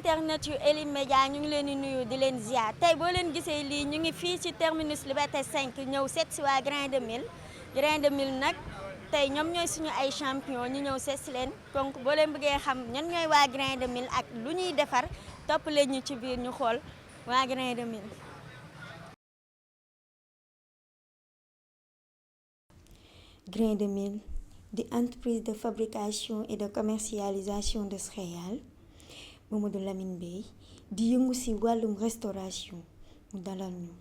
internet yu Elimedias ñu ngi leen di nuyu di leen ziar tey boo leen gisee lii ñu ngi fii ci terminus Liberté 5 ñëw seet si waa Grain de Mille Grain de Mille nag tey ñoom ñooy suñu ay champion ñu ñëw seet si leen donc boo leen bëggee xam ñan ñooy waa Grain de Mille ak lu ñuy defar topp leen ñu ci biir ñu xool waa Grain de Mille. Grain de Mille di entreprise de fabrication et de commercialisation de céréales Mamadou Lamine Bey di yëngu ci wàllum restauration mu dalal ñu.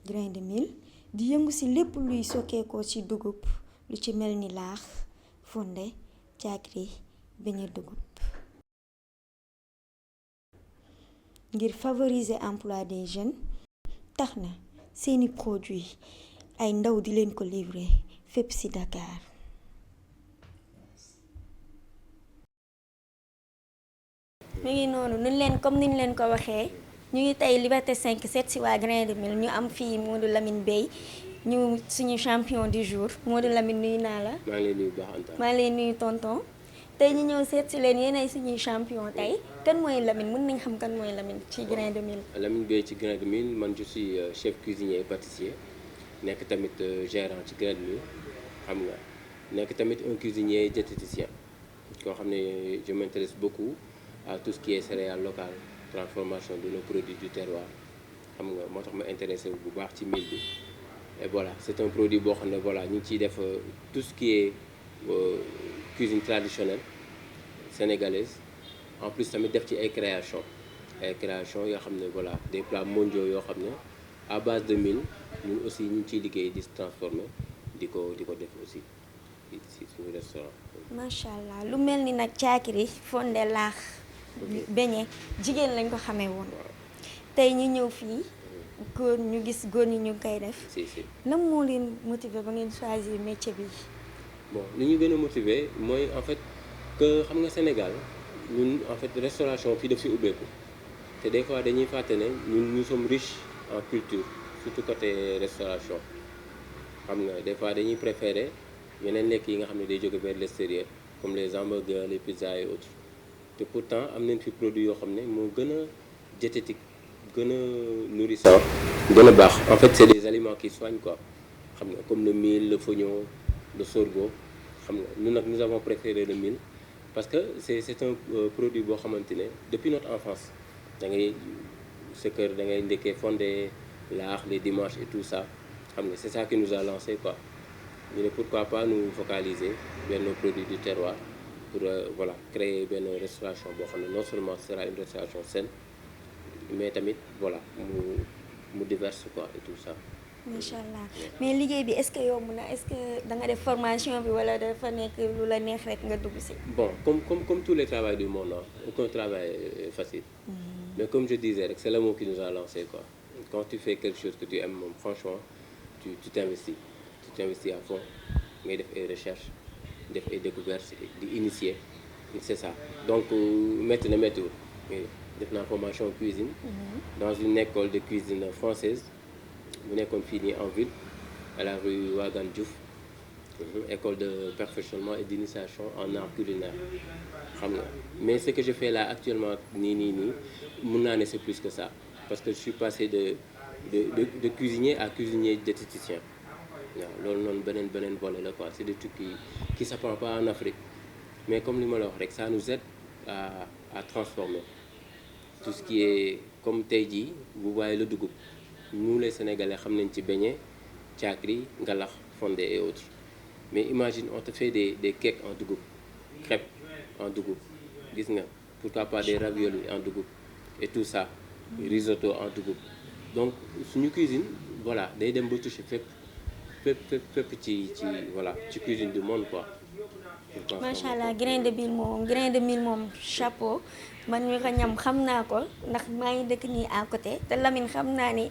Grain de Mille di yëngu ci lépp luy sokkeekoo ci dugub lu ci mel ni laax fonde caakri beñe dugub. ngir favoriser emploi des jeunes tax na seeni produits ay ndaw di leen ko livrer fépp ci Dakar. mi ngi noonu comme niñ leen ko waxee ñu ngi tey Liberté 5 seet ci waa Grain de Mille ñu am fii Modou Lamine Bey ñu suñu champion du jour Modou Lamine nuyu naa la. maa ngi lay nuyu baax Anta. maa ngi lay nuyu tonton tey ñu ñëw seet ci leen yéenay suñuy champion tey kan mooy Lamine mën nañ xam kan mooy Lamine ci Grain de Mille. Lamine Bey ci Grain de Mille man je suis chef cuisinier et pâtissier nekk tamit gérant ci Grain de Mille xam nga nekk tamit un cuisinier diététicien koo xam ne je m'intéresse beaucoup à tout ce qui est céréales locales transformation de nos produits du terroir xam nga moo tax ma intéressé bu baax ci mil bi et voilà c'est un produit boo xam ne voilà ñu ngi ciy def tout ce qui est cuisine traditionnelle sénégalaise en plus tamit def ci ay création yoo xam ne voilà des plats mondiaux yoo xam ne à base de mil ñun aussi ñu ngi ciy liggéey di se transformer di ko def aussi ci suñu restaurant. macha allah lu mel ni nag caakiri fonde laax beñe jigéen lañ ko xamee woon tey ñu ñëw fii góor ñu gis góor ñi ñu koy def. si lan moo leen motiver ba ngeen choisir métier bi. bon li ñu gën a motiver mooy en fait que xam nga Sénégal ñun en fait restauration fii daf si ubbeeku te des fois dañuy fàtte ne ñun nous sommes riches en culture surtout côté restauration xam nga des fois dañuy préférer yeneen lekk yi nga xam ne day jóge vers l'extérieur comme les hamburgers les pizzas et autres te pourtant am nañ fi produit yoo xam ne moo gën a diététique gën a nourrissant gën a baax en fait c'est des aliments qui soignent quoi xam nga comme le mil le feuillet le sorgho xam nga ñun nag nous avons préféré le mil parce que c'est un produit boo xamante ne depuis notre enfance da ngay sa kër da ngay ndekkee fondé laax les dimanches et tout ça xam nga c'est ça qui nous a lancé quoi ñu ne pourquoi pas nous focaliser vers nos produits du terroir pour voilà créer benn restauration boo xam ne non seulement ce sera une restauration saine mais tamit voilà mu diverse quoi et tout ça. macha allah mais liggéey bi est-ce que yomb na est-ce que da nga def formation bi wala dafa nekk lu la neex rek nga dugg ci. bon comme tous les travails du monde aucun travail est facile. Mais comme je disais rek c'est l'amour qui nous a lancé quoi quand tu fais quelque chose que tu aimes moom franchement tu t'investis à fond ngay def ay recherches def ay découvertes di initier c'est ça donc métti na méttiwul def naa formation cuisine dans une école de cuisine française bu nekkoon fii nii en ville à la rue Ouagane Diouf école de perfectionnement et d'initiation en art culinaire xam nga mais ce que je fais là actuellement nii mun naa ne c'est plus que ça parce que je suis passé de cuisinier à cuisinier diététicien waaw loolu noonu beneen volet la quoi c'est des trucs qui s'apprend pas en Afrique mais comme li ma la wax rek ça nous aide à transformer tout ce qui est comme tey jii vous voyez le dugub nous les Sénégalais xam nañ ci beignet caakri ngalax fondé et autres mais imagine on te fait des cakes en dugub crêpes en dugub gis nga pourquoi pas des raviolis en dugub et tout ça risotto en dugub donc suñu cuisine voilà day dem ba toucher fépp ci voilà ci cuisine du monde quoi. macha allah Grain de Mille moom chapeau man mi ko ñam xam naa ko ndax maa ngi dëkk nii à côté te Lamine xam naa ni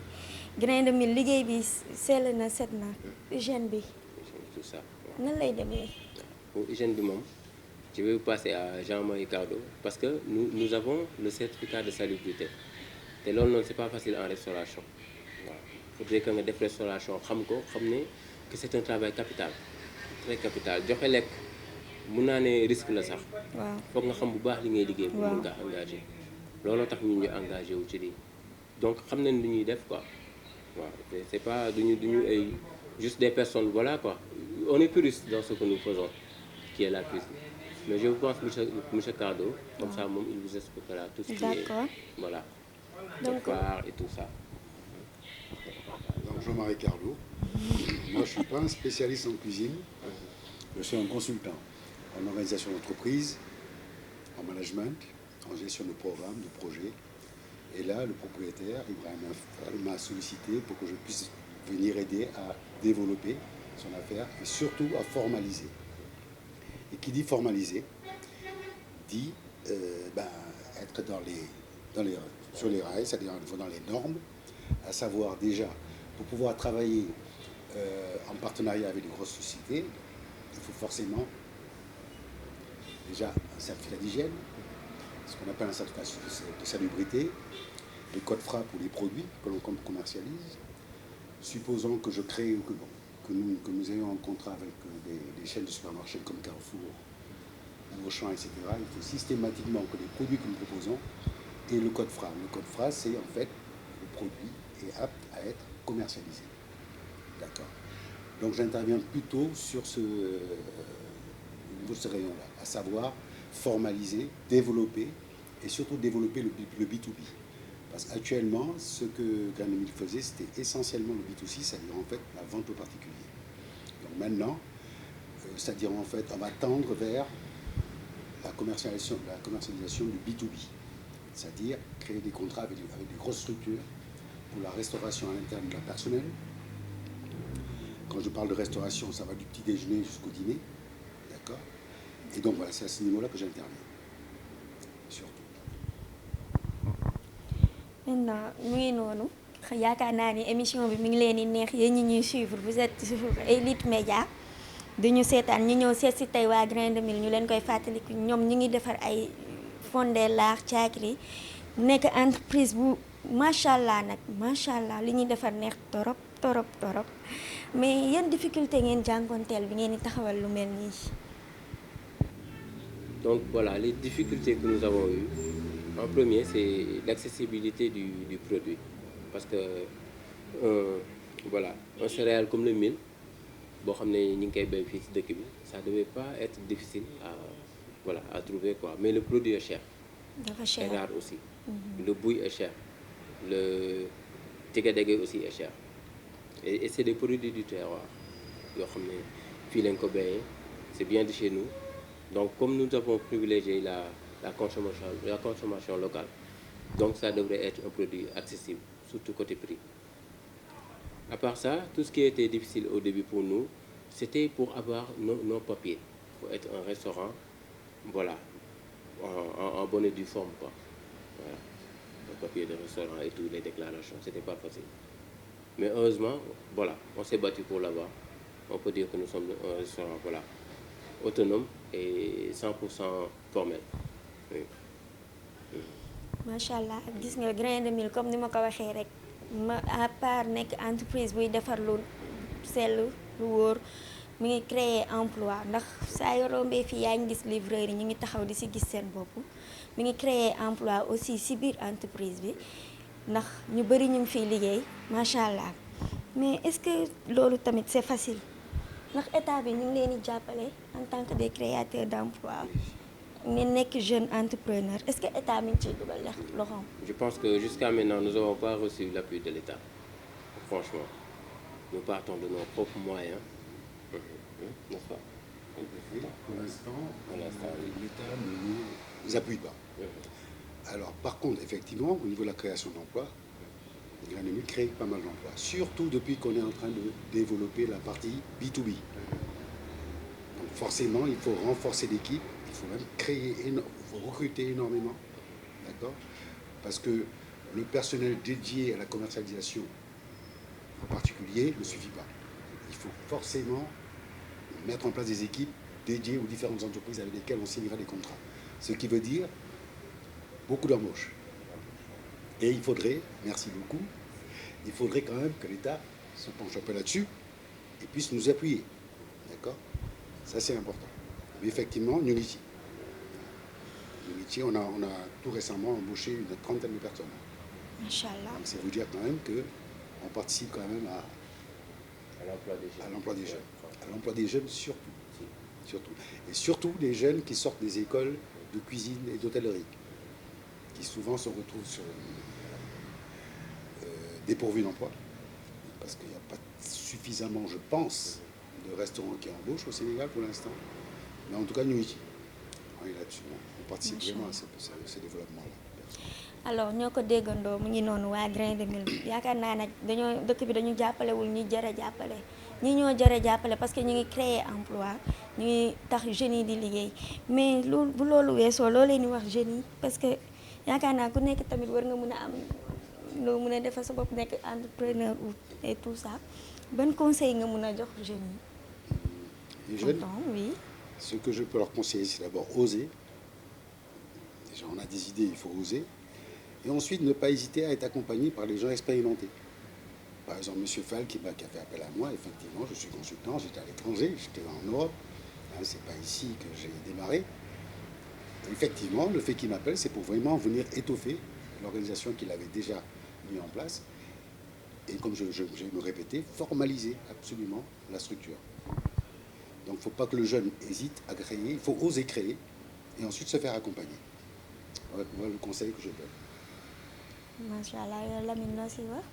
Grain de Mille liggéey bi sell na set na hygiène bi. tout ça. nan lay demee. hygiène bi moom je vais vous passer à Jean-Marie Cardo parce que nous avons le certificat de salubrité te loolu noonu c'est pas facile en restauration waaw faudrait que nga def restauration xam ko xam ne que c'est un travail capital très capital joxe lekk mun naa ne risque la sax. waaw foog nga xam bu baax li ngay liggéey. pour waaw mun ngaa engagé. looloo tax ñu engagé wu ci lii donc xam nañ lu ñuy def quoi waaw c'est pas duñu ay juste des personnes voilà quoi on est puriste dans ce que nous faisons qui est la cuisine mais je pense monsieur Cardo comme ça moom il vous expliquera tout ce qui est d'accord voilà donc part et tout ça. Donc Jean-Marie Cardo, moi je suis pas un spécialiste en cuisine, je suis un consultant en organisation d'entreprise, en management, en gestion de programme, de projet. Et là, le propriétaire, Ibrahim Fall, m'a sollicité pour que je puisse venir aider à développer son affaire et surtout à formaliser. Et qui dit formaliser, dit être sur les rails, c'est-à-dire dans les normes, à savoir déjà, pour pouvoir travailler en partenariat avec des grosses sociétés, il faut forcément déjà un certificat d'hygiène, ce qu'on appelle un certificat de salubrité, le code FRA pour les produits que l'on commercialise. Supposons que je crée, que nous ayons un contrat avec des chaînes de supermarchés comme Carrefour, Auchan, etc. Il faut systématiquement que les produits que nous proposons aient le code FRA. Le code FRA, c'est en fait le produit est apte à être commercialisé. D'accord. Donc j'interviens plutôt sur ce rayon-là, à savoir formaliser, développer et surtout développer le B2B. Parce qu'actuellement, ce que Grain de Mil faisait, c'était essentiellement le B2C, c'est-à-dire en fait la vente aux particuliers. Donc maintenant, c'est-à-dire en fait, on va tendre vers la commercialisation du B2B, c'est-à-dire créer des contrats avec des grosses structures pour la restauration à l'interne de la personnel. Quand je parle de restauration, ça va du petit déjeuner jusqu'au dîner, d'accord. Et donc voilà, c'est à ce niveau-là que j'interviens, surtout. maintenant mu ngi noonu yaakaar naa ni émission bi mi ngi leen di neex yéen ñi ñuy suivre vous êtes sur Elite Média dañu seetaan ñu ñëw seet si tey waa Grain de Mil ñu leen koy fàttaliku ñoom ñu ngi defar ay fondé laax caakiri mu nekk entreprise bu macha allah nag macha allah li ñuy defar neex torop torop torop mais yan difficulté ngeen jànkoonteel bi ngeen di taxawal lu mel nii. Donc voilà, les difficultés que nous avons eues, en premier, c'est l'accessibilité du produit. Parce que, voilà, un céréale comme le mil, ça ne devait pas être difficile à trouver, quoi. Mais le produit est cher. C'est rare aussi. Le bouille est cher. Le tigadege aussi est cher. Et c'est des produits du terroir. C'est bien de chez nous. Donc, comme nous avons privilégié la consommation locale, donc ça devrait être un produit accessible, surtout côté prix. À part ça, tout ce qui était difficile au début pour nous, c'était pour avoir nos papiers, pour être un restaurant, voilà, en bonne et due forme, quoi. Voilà, le papier de restaurant et tout, les déclarations, c'était pas facile. Mais heureusement, voilà, on s'est battu pour l'avoir. On peut dire que nous sommes un restaurant, voilà, autonome et 100% formel. Oui. macha allah gis nga Grain de Mil comme ni ma ko waxee rek à part nekk entreprise buy defar lu sell lu wóor mi ngi créer emploi ndax saa yoo rombee fii yaa ngi gis livreur yi ñu ngi taxaw di si gis seen bopp mi ngi créer emploi aussi si biir entreprise bi ndax ñu bëri ñu ngi fiy liggéey macha allah mais est-ce que loolu tamit c'est facile ndax état bi ñu ngi leen di jàppale en tant que des créateurs d'emploi ngeen nekk jeune entrepreneur est-ce que état mi ngi ciy dugal loxoom. Je pense que jusqu'à maintenant nous n'avons pas reçu l'appui de l'État. Franchement, nous partons de nos propres moyens, n'est-ce pas? Pour l'instant, l'État ne nous appuie pas. Alors, par contre, effectivement, au niveau de la création d'emplois, Grain de Mil crée pas mal d'emplois, surtout depuis qu'on est en train de développer la partie B2B. Donc forcément, il faut renforcer l'équipe, il faut même il faut recruter énormément, d'accord? Parce que le personnel dédié à la commercialisation en particulier ne suffit pas. Il faut forcément mettre en place des équipes dédiées aux différentes entreprises avec lesquelles on signera des contrats. Ce qui veut dire beaucoup d'embauches. Et il faudrait, merci beaucoup, il faudrait quand même que l'État se penche un peu là-dessus et puisse nous appuyer. D'accord? Ça, c'est important. Mais effectivement, ñu ngi ci on a tout récemment embauché une trentaine de personnes. Machallah. Donc c'est vous dire quand même que on participe quand même à l'emploi des jeunes. À l'emploi des jeunes surtout. Et surtout des jeunes qui sortent des écoles de cuisine et d'hôtellerie, qui souvent se retrouvent dépourvus d'emploi, parce qu'il n'y a pas suffisamment, je pense, de restaurants qui embauchent au Sénégal pour l'instant. Mais en tout cas, nous, on est là-dessus. On participe vraiment à ce développement-là. Alors ñoo ko déggandoo mu ngi noonu waa Grain de Mil yaakaar naa nag dañoo dëkk bi dañu jàppalewul ñi jar a jàppale ñi ñoo jar a jàppale parce que ñu ngi créer emploi ñu ngi tax jeunes yi di liggéey mais loolu bu loolu weesoo loo leen di wax jeunes yi parce que yaakaar naa ku nekk tamit war nga mën a am loo mën a defal sa bopp nekk entrepreneur et tout ça ban conseil nga mën a jox jeunes yi. Les jeunes, oui. Ce que je peux leur conseiller, c'est d'abord oser. Déjà, on a des idées, il faut oser. Et ensuite, ne pas hésiter à être accompagné par les gens expérimentés. Par exemple, M. Fall qui a fait appel à moi, effectivement, je suis consultant, j'étais à l'étranger, j'étais en Europe, hein, c'est pas ici que j'ai démarré. Effectivement, le fait qu'il m'appelle, c'est pour vraiment venir étoffer l'organisation qu'il avait déjà mis en place. Et comme je vais me répéter, formaliser absolument la structure. Donc il ne faut pas que le jeune hésite à créer, il faut oser créer et ensuite se faire accompagner. Voilà le conseil que je donne. Machallah, Lamine loo si wax.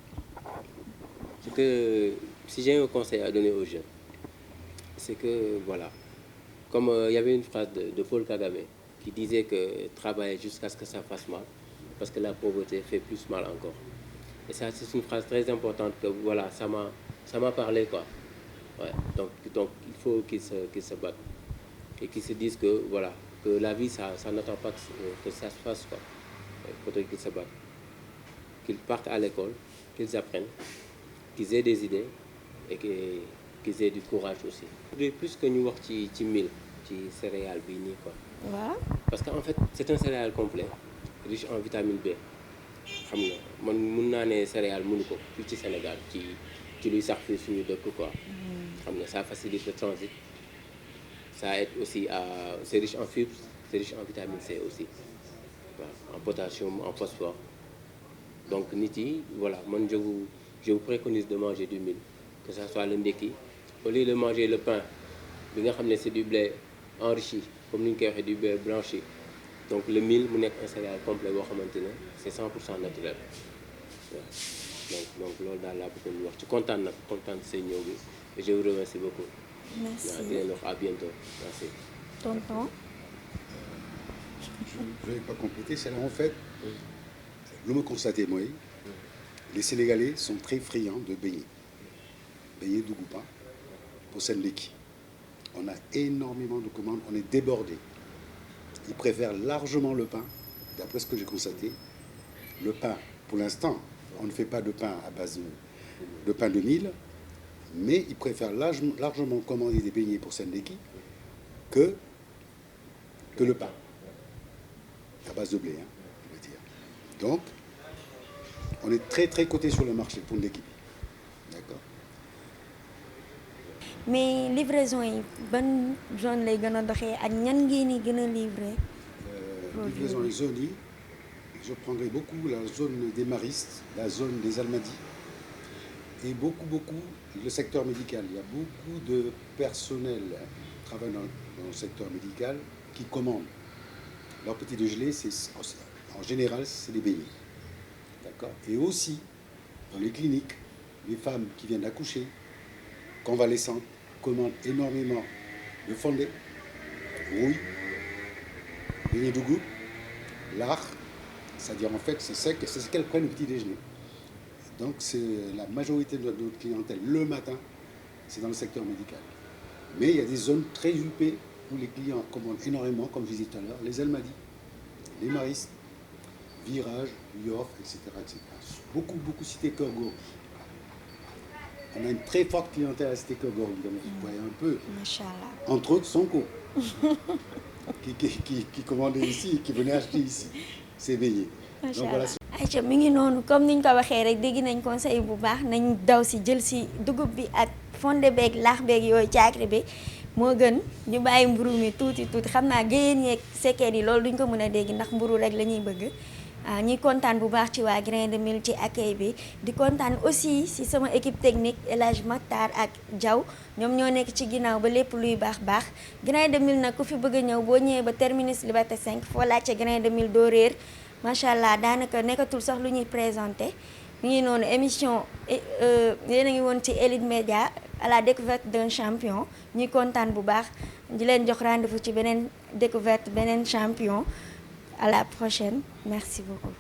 C'est que si j'ai un conseil à donner aux jeunes, c'est que voilà, comme il y avait une phrase de Paul Kagame qui disait que travailler jusqu'à ce que ça fasse mal, parce que la pauvreté fait plus mal encore. Et ça, c'est une phrase très importante que voilà, ça m'a parlé quoi. Ouais, donc il faut qu'ils se battent et qu'ils se disent que voilà, que la vie ça n'attend pas que ça se fasse quoi. Il faudrait qu'ils se battent, qu'ils partent à l'école, qu'ils apprennent, qu'ils aient des idées et qu'ils aient du courage aussi. Plus que ñu wax ci mil ci céréales bi nii quoi. Waaw. Parce qu'en fait c'est un céréale complet riche en vitamine B. xam nga man mun naa ne céréale mënu ko fii ci Sénégal ci luy sax fii suñu dëkk quoi. xam nga ça facilite le transit, ça aide aussi c'est riche en fibres, c'est riche en vitamine C aussi, voilà, en potassium, en phosphore. Donc nit yi voilà man je vous préconise de manger du mil, que ça soit le ndekki au lieu de manger le pain bi nga xam ne c'est du blé enrichi comme ni ñu koy waxee du blé blanchi. Donc le mil mu nekk un céréale complet boo xamante ne c'est 100% naturel waaw donc loolu daal laa bëggoon wax ci kontaan seen ñëw bi et je vous remercie beaucoup. Merci. waaw di leen wax à bientôt merci. Tonton. Je ne vais pas compléter, c'est là en fait, lu ma constaté mooy les Sénégalais sont très friands de beignets dugub pour seen ndekki. On a énormément de commandes, on est débordé. Ils préfèrent largement le pain, d'après ce que j'ai constaté. Le pain, pour l'instant, on ne fait pas de pain à base de pain de mil, mais ils préfèrent largement commander des beignets pour Sendeki que le pain, à base de blé, hein, on va dire. Donc, on est très très coté sur le marché pour Ndeki. D'accord. Mais livraison yi ban zone lay gën a doxee ak ñan ngeen di gën a livrer. Livraison yi zone yi je prendrai beaucoup la zone des Maristes, la zone des Almadies et beaucoup le secteur médical. Il y a beaucoup de personnel qui travaille dans le secteur médical qui commandent leur petit déjeuner. En général, c'est des beignets. D'accord. Et aussi dans les cliniques, les femmes qui viennent d'accoucher, convalescentes, commandent énormément de fondé, rouille, beignets dougou, lard, c'est-à-dire en fait c'est sec, c'est ce qu'elles prennent au petit déjeuner. Donc c'est la majorité de notre clientèle le matin, c'est dans le secteur médical. Mais il y a des zones très huppées où les clients commandent énormément, comme je disais tout à l'heure, les Almadies, les Maristes, Virage, Yoff, etc., etc. Beaucoup cité Keur Gorgui. On a une très forte clientèle à cité Keur Gorgui, vous voyez un peu. Machallah. Entre autres Sonko, qui commandait ici, qui venait acheter ici ses beignets. Donc voilà. Aïcha mi ngi noonu comme niñ ko waxee rek dégg nañ conseil bu baax nañ daw si jël si dugub bi ak fonde beeg laax beeg yooyu caakri bi moo gën ñu bàyyi mburu mi tuuti xam naa géyeen yeeg sekkeen yi loolu duñ ko mën a dégg ndax mburu rek la ñuy bëgg ñuy kontaan bu baax ci waa Grain de Mil ci accueil bi di kontaan aussi si sama équipe technique El Hadj Maktar ak Diaw ñoom ñoo nekk ci ginnaaw ba lépp luy baax Grain de Mil nag ku fi bëgg a ñëw boo ñëwee ba terminus Liberté 5 foo laajte Grain de Mil doo réer macha allah daanaka nekkatul sax lu ñuy présenté mi ngi noonu émission yéen a ngi woon ci Elite Média à la découverte d'un champion ñuy kontaan bu baax di leen jox rendez-vous ci beneen découverte beneen champion. À la prochaine. Merci beaucoup.